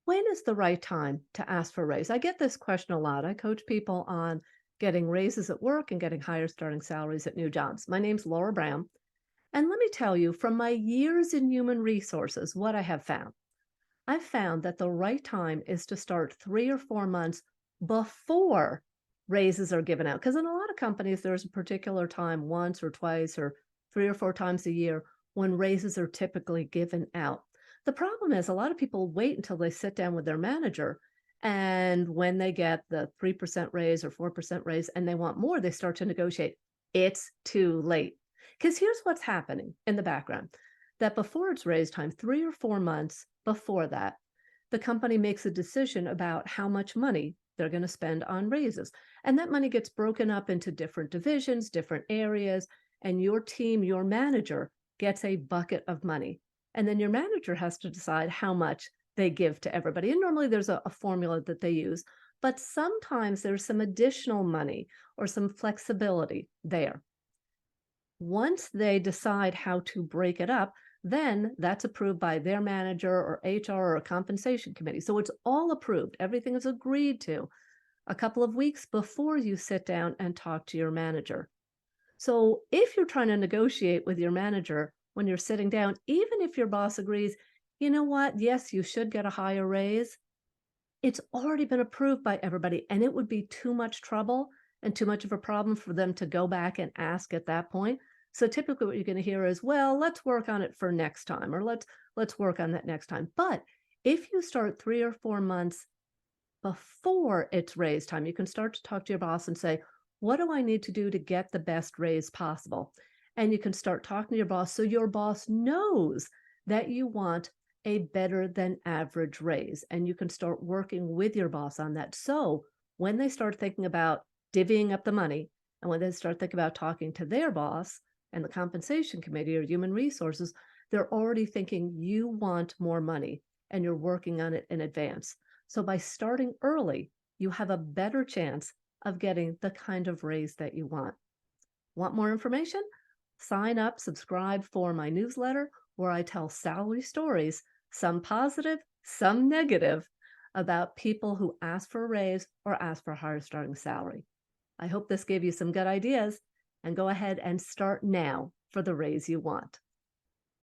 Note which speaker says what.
Speaker 1: When is the right time to ask for a raise? I get this question a lot. I coach people on getting raises at work and getting higher starting salaries at new jobs. My name's Laura Brown. And let me tell you, from my years in human resources, what I have found. I've found that the right time is to start 3 or 4 months before raises are given out. Because in a lot of companies, there's a particular time, once or twice or 3 or 4 times a year, when raises are typically given out. The problem is a lot of people wait until they sit down with their manager. And when they get the 3% raise or 4% raise and they want more, they start to negotiate. It's too late. Because here's what's happening in the background, that before it's raise time, 3 or 4 months before that, the company makes a decision about how much money they're going to spend on raises. And that money gets broken up into different divisions, different areas, and your team, your manager gets a bucket of money. And then your manager has to decide how much they give to everybody. And normally there's a formula that they use, but sometimes there's some additional money or some flexibility there. Once they decide how to break it up, then that's approved by their manager or HR or a compensation committee. So it's all approved. Everything is agreed to a couple of weeks before you sit down and talk to your manager. So if you're trying to negotiate with your manager when you're sitting down, even if your boss agrees, you know what, yes, you should get a higher raise, it's already been approved by everybody. And it would be too much trouble and too much of a problem for them to go back and ask at that point. So typically what you're going to hear is, well, let's work on it for next time, or let's work on that next time. But if you start 3 or 4 months before it's raise time, you can start to talk to your boss and say, what do I need to do to get the best raise possible? And you can start talking to your boss so your boss knows that you want a better than average raise. And you can start working with your boss on that. So when they start thinking about divvying up the money, and when they start thinking about talking to their boss and the compensation committee or human resources, they're already thinking you want more money and you're working on it in advance. So by starting early, you have a better chance of getting the kind of raise that you want. Want more information? Sign up, subscribe for my newsletter where I tell salary stories, some positive, some negative, about people who ask for a raise or ask for a higher starting salary. I hope this gave you some good ideas, and go ahead and start now for the raise you want.